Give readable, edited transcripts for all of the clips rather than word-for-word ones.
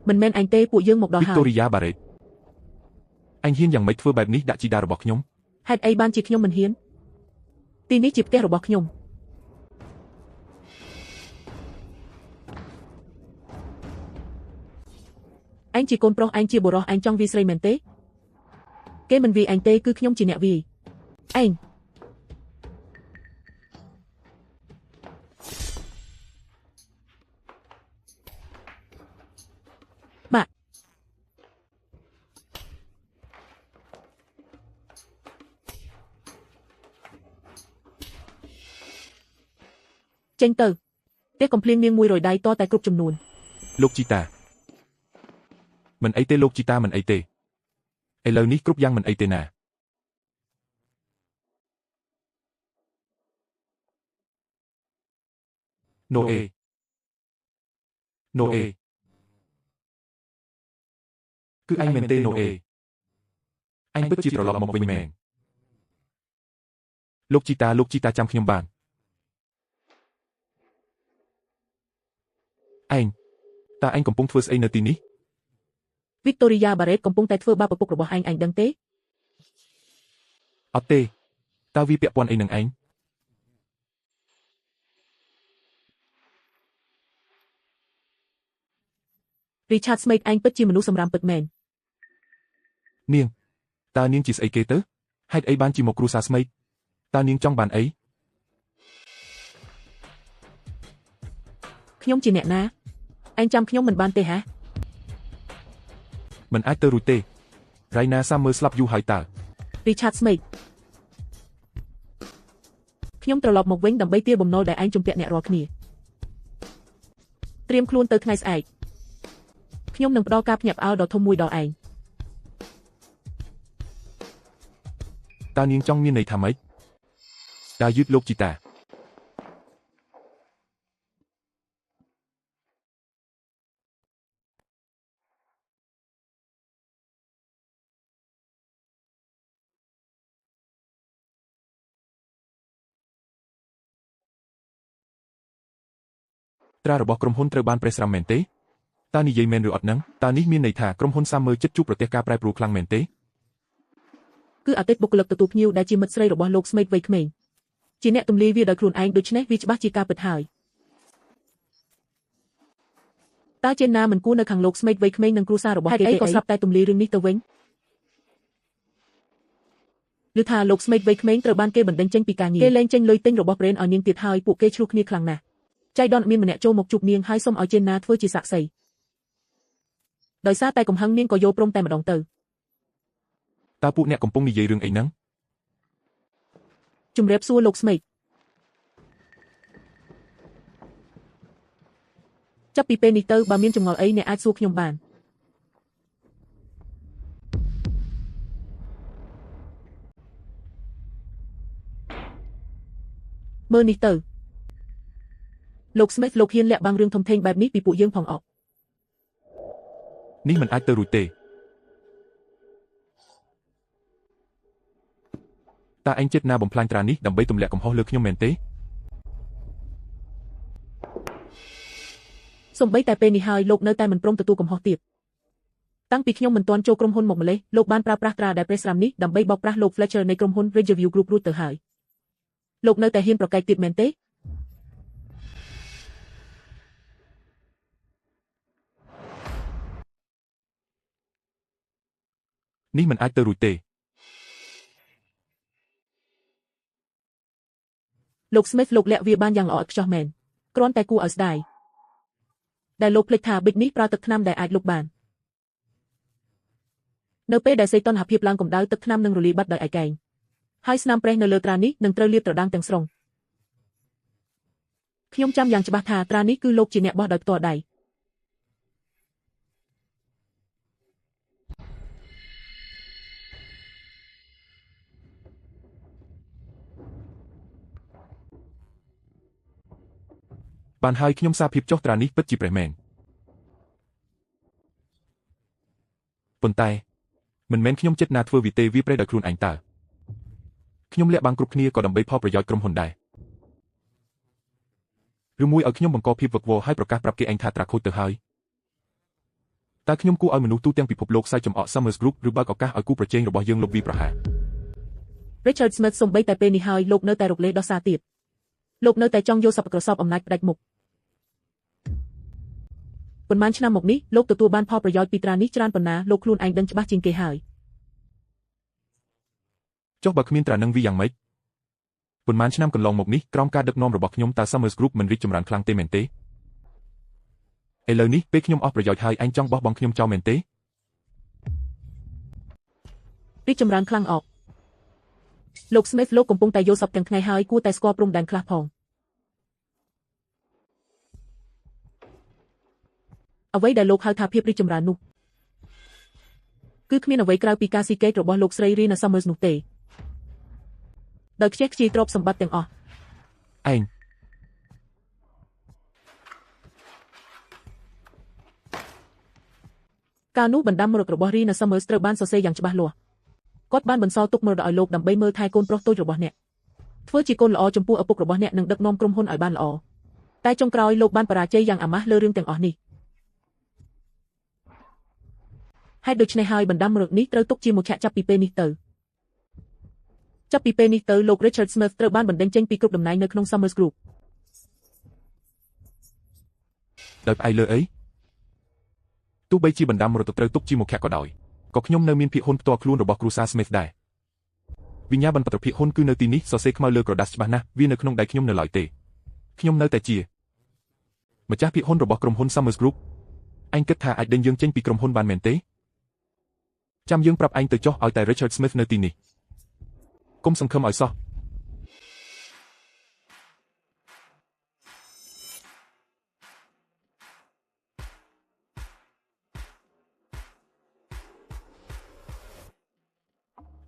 Mình men anh tê của dương một đò hào. Victoria Barret. Anh hiênយ៉ាងម៉េចធ្វើបែបនេះដាក់ជីតារបស់ខ្ញុំ Hạt ấy ban chỉ nhom mình hiến. Tin ní chịp tê rồi bọc nhom. Anh chỉ côn pro anh chỉ bồ rò anh trong vi sray mền tê. Cái mình vì anh tê cứ nhom chỉ nẹ vì. Anh. Bạn. Tranh tờ. Tế còn pling miêng mùi rồi đáy to tại cục chùm nuồn. Lục Chita. Mình ấy tê Lục Chita mình ấy tê. Ê lơ ní cúp giang mình ấy tê nà. Noe. Noe. Cứ anh mình tê Noe. Anh bất chi trò lọt một bình mèn. Lục Chita chăm khuyên bàn. Anhកំពុងធ្វើស្អីនៅទីនេះ Victoria Barret កំពុងតែធ្វើបាបឪពុករបស់អញដឹងទេ អត់ទេតើវាពាក់ព័ន្ធអីនឹងឯង Richard Smith អញពិតជាមនុស្សសម្រាមពិតមែន នាងតើនាងជាស្អីគេទៅហេតុអីបានជាមកគ្រួសារ Smith តើនាងចង់បានអី ខ្ញុំជាអ្នកណា អញចាំខ្ញុំមិនបានទេហ៎ មិនអាចទៅរួចទេ Raina Summer ស្លាប់យូរហើយតើ Richard Smith ខ្ញុំត្រឡប់មកវិញដើម្បីទារបំណុលដែលអញជំពាក់អ្នករាល់គ្នា ត្រៀមខ្លួនទៅថ្ងៃស្អែក ខ្ញុំនឹងផ្ដល់ការភ្ញាក់ផ្អើលដ៏ធំមួយដល់ឯង តើនាងចង់មានន័យថាម៉េចតើយឺតលោកជីតា ត្រារបស់ក្រុមហ៊ុនត្រូវបានប្រេះស្រាំមែនទេតើនិយាយមែនឬអត់ហ្នឹងតើនេះមានន័យថាក្រុមហ៊ុន Summer ចិត្តជួបប្រទះការប្រែប្រួលខ្លាំងមែនទេ គឺអតីតបុគ្គលិកទទួលភ្ញៀវដែលជាមិត្តស្រីរបស់លោក Smith វ័យក្មេង ជាអ្នកទម្លាយវាដោយខ្លួនឯងដូច្នេះវាច្បាស់ជាការពិតហើយតើចេនណាមិនគួរនៅខាងលោក Smith វ័យក្មេងនិងគ្រួសាររបស់គេទេក៏ស្រាប់តែទម្លាយរឿងនេះទៅវិញ ឬថាលោក Smith វ័យក្មេងត្រូវបានគេបណ្តេញចេញពីការងារគេលែងចេញលុយទិញរបស់ Brand ឲ្យនាងទៀតហើយពួកគេឆ្លោះគ្នាខ្លាំងណាស់ ចៃដន្យមានម្នាក់ចូលមកជួបនាងហើយសុំឲ្យចេនណាធ្វើជាសាក្សីដោយសារតែកំហឹងនាងក៏យល់ព្រមតែម្ដងទៅ តើពួកអ្នកកំពុងនិយាយរឿងអីហ្នឹង ជំរាបសួរលោក Smith ចាប់ពីពេលនេះទៅបើមានចម្ងល់អីអ្នកអាចសួរខ្ញុំបានមើលនេះទៅលោក Smith លោកហ៊ានលាក់បាំងរឿងធំធេងបែបនេះពីពួកយើងផងអត់ នេះមិនអាចទៅរួចទេតើឯងចិត្តណាបំផ្លាញត្រានេះដើម្បីទម្លាក់កំហុសលើខ្ញុំមែនទេសូម្បីតែពេលនេះហើយលោកនៅតែមិនព្រមទទួលកំហុសទៀតតាំងពីខ្ញុំមិនទាន់ចូលក្រុមហ៊ុនមកម្លេះលោកបានប្រើប្រាស់ត្រាដែលប្រេះស្រាំនេះដើម្បីបោកប្រាស់លោក Fletcher នៃក្រុមហ៊ុន Ridgeview Group រួចទៅហើយលោកនៅតែហ៊ានប្រកែកទៀតមែនទេ នេះមិនអាចទៅរួចទេ លោក Smith លោកលាក់វាបានយ៉ាងល្អឥតខ្ចោះមែនគ្រាន់តែគួរឲ្យស្ដាយដែលលោកភ្លេចថា Big នេះប្រើទឹកថ្នាំដែលអាចលុបបាននៅពេលដែលសីតុណ្ហភាពឡើងកម្ដៅទឹកថ្នាំនឹងរលាយបាត់ដោយឯកឯងហើយស្នាមប្រេះនៅលើត្រានេះនឹងត្រូវលាបត្រដាងទាំងស្រុងខ្ញុំចាំយ៉ាងច្បាស់ថាត្រានេះគឺលោកជាអ្នកបោះដោយផ្ទាល់ដៃ បានហើយខ្ញុំសារភាពចុះត្រានេះពិតជាព្រះមែនប៉ុន្តែមិនមែនខ្ញុំចិត្តណាធ្វើវិទេវាប្រេះដោយខ្លួនឯងតើខ្ញុំលាក់បាំងគ្រប់គ្នាក៏ដើម្បីផលប្រយោជន៍ក្រុមហ៊ុនដែរឬមួយឲ្យខ្ញុំបង្កភាពវឹកវរឲ្យប្រកាសប្រាប់គេឯងថាត្រាខូចទៅហើយ តែខ្ញុំគួរឲ្យមនុស្សទូទាំងពិភពលោកសាយចំអក Summers Group ឬបើកឱកាសឲ្យគូប្រជែងរបស់យើងលោកវីប្រហារ Richard Smith សំបីតែពេលនេះហើយលោកនៅតែរកលេសដោះសារទៀតលោកនៅតែចង់យកសពក្រសពអំណាចផ្ដាច់មុខប៉ុន្មានឆ្នាំមកនេះលោកទទួលបានផលប្រយោជន៍ពីត្រានេះច្រើនប៉ុណ្ណាលោកខ្លួនឯងដឹងច្បាស់ជាងគេហើយចុះបើគ្មានត្រានឹងវីយ៉ាងម៉េចប៉ុន្មានឆ្នាំកន្លងមកនេះក្រោមការដឹកនាំរបស់ខ្ញុំតើ Summers Group មិនរីកចម្រើនខ្លាំងទេមែនទេឥឡូវនេះពេលខ្ញុំអស់ប្រយោជន៍ហើយឯងចង់បោះបង់ខ្ញុំចោលមែនទេរីកចម្រើនខ្លាំងអកលោក Smith លោកកំពុងតែយកសពទាំងថ្ងៃហើយគួរតែស្គាល់ព្រំដែនខ្លះផងអ្វីដែលលោកហៅថាភាពរីកចម្រើននោះគឺគ្មានអ្វីក្រៅពីការស៊ីកេករបស់លោកស្រី Rina Summers នោះទេដោយខ្ជះខ្ជាយទ្រព្យសម្បត្តិទាំងអស់ឯងការនោះបណ្ដាំមរតករបស់ Rina Summers ត្រូវបានសរសេរយ៉ាងច្បាស់លាស់គាត់បានបន្សល់ទុកមរតកឲ្យលោកដើម្បីមើលថែកូនប្រុសតូចរបស់អ្នកធ្វើជាកូនល្អចំពោះឪពុករបស់អ្នកនិងដឹកនាំក្រុមហ៊ុនឲ្យបានល្អតែចុងក្រោយលោកបានបរាជ័យយ៉ាងអាម៉ាស់លើរឿងទាំងអស់នេះហេតុដូច្នេះហើយបណ្ដាំមរតកនេះត្រូវទុកជាមជ្ឈចាប់ពីពេលនេះទៅចាប់ពីពេលនេះទៅលោក Richard Smith ត្រូវបានបណ្ដេញចេញពីគ្រប់តំណែងនៅក្នុង Summers Group ដោយផ្អែកលើអីទោះបីជាបណ្ដាំមរតកត្រូវទុកជាមុខក៏ដោយក៏ខ្ញុំនៅមានភាគហ៊ុនផ្ទាល់ខ្លួនរបស់គ្រួសារ Smith ដែរវិញ្ញាបនបត្រភាគហ៊ុនគឺនៅទីនេះសរសេរខ្មៅលើក្រដាសច្បាស់ណាស់វានៅក្នុងដៃខ្ញុំនៅឡើយទេខ្ញុំនៅតែជាម្ចាស់ភាគហ៊ុនរបស់ក្រុមហ៊ុន Summers Group ឯងគិតថាអាចដេញយើងចេញពីក្រុមហ៊ុនបានមែនទេចាំយើងប្រាប់ឯងទៅចុះឲ្យតែ Richard Smith នៅទីនេះកុំសង្ឃឹមឲ្យសោះ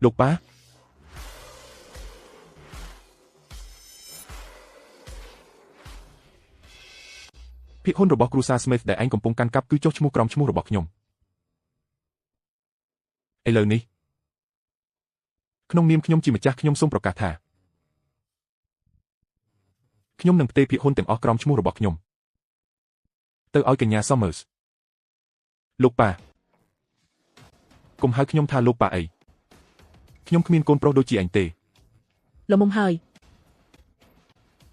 លោកប៉ាភាគហ៊ុនរបស់គ្រួសារ Smith ដែលឯងកំពុងកាន់កាប់គឺចុះឈ្មោះក្រោមឈ្មោះរបស់ខ្ញុំឥឡូវនេះក្នុងនាមខ្ញុំជាម្ចាស់ខ្ញុំសូមប្រកាសថាខ្ញុំនឹងផ្ទេរភាគហ៊ុនទាំងអស់ក្រោមឈ្មោះរបស់ខ្ញុំទៅឲ្យកញ្ញា Summers លោកប៉ាកុំហៅខ្ញុំថាលោកប៉ាអីខ្ញុំគ្មានកូនប្រុសដូចជាឯងទេល្មមហើយ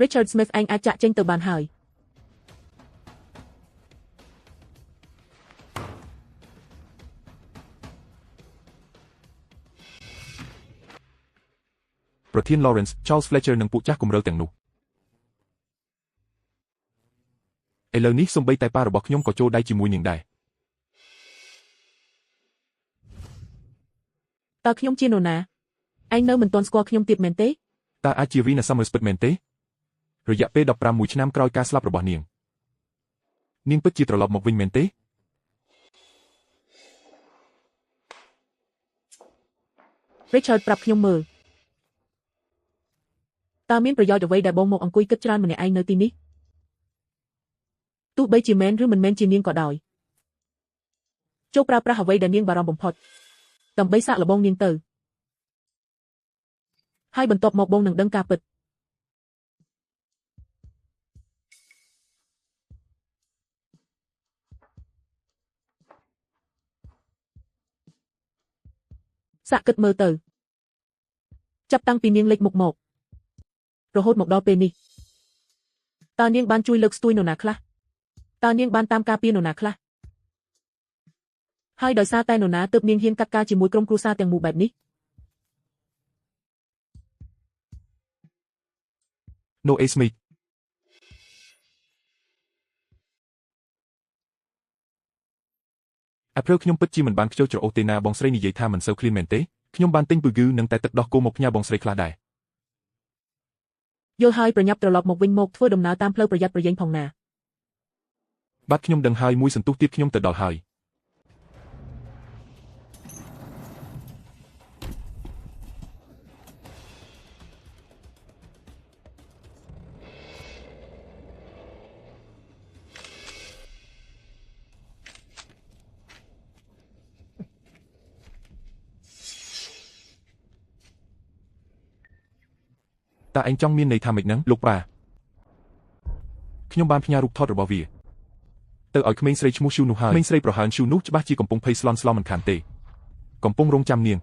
Richard Smith ឯងអាចចាក់ចេញទៅបានហើយប្រធាន Lawrence Charles Fletcher និងពួកចាស់គម្រើទាំងនោះឥឡូវនេះសូម្បីតែប៉ារបស់ខ្ញុំក៏ចូលដៃជាមួយនាងដែរតើខ្ញុំជានរណាឯងនៅមិនទាន់ស្គាល់ខ្ញុំទៀតមែនទេតើអាចជា Rina Summers ពិតមែនទេរយៈពេល15ឆ្នាំក្រោយការស្លាប់របស់នាងពិតជាត្រឡប់មកវិញមែនទេ Richard ប្រាប់ខ្ញុំមើលតើមានប្រយោជន៍អ្វីដែលបងមកអង្គុយគិតច្រើនម្នាក់ឯងនៅទីនេះទោះបីជាមែនឬមិនមែនជានាងក៏ដោយចូលប្រើប្រាស់អ្វីដែលនាងបារម្ភបំផុតដើម្បីសាកល្បងនាងទៅហើយបន្ទាប់មកបងនឹងដឹងការពិតសាកគិតមើលទៅចាប់តាំងពីនាងលេចមុខមករហូតមកដល់ពេលនេះតើនាងបានជួយលើកស្ទួយនរណាខ្លះតើនាងបានតាមការពារនរណាខ្លះហើយដោយសារតែនរណាទើបនាងហ៊ានកាត់ការជាមួយក្រុមគ្រួសារទាំងមូលបែបនេះ No A Smith អព្រើខ្ញុំពិតជាមិនបានខ្ជិលច្រអូសទេណាបងស្រីនិយាយថាមិនសូវឃ្លានមែនទេខ្ញុំបានទិញ burger និងតែទឹកដោះគោមកផ្ញើបងស្រីខ្លះដែរយល់ហើយប្រញាប់ត្រឡប់មកវិញមកធ្វើដំណើរតាមផ្លូវប្រយ័ត្នប្រយែងផងណាបាទខ្ញុំដឹងហើយមួយសន្ទុះទៀតខ្ញុំទៅដល់ហើយតើឯងចង់មានន័យថាម៉េចហ្នឹងលោកប៉ាខ្ញុំបានផ្ញើរូបថតរបស់វាទៅ ទៅឲ្យក្មេងស្រីឈ្មោះឈូនោះហើយក្មេងស្រីប្រហើនឈូនោះច្បាស់ជាកំពុងភ័យស្លន់ស្លោមិនខានទេកំពុងរងចាំនាង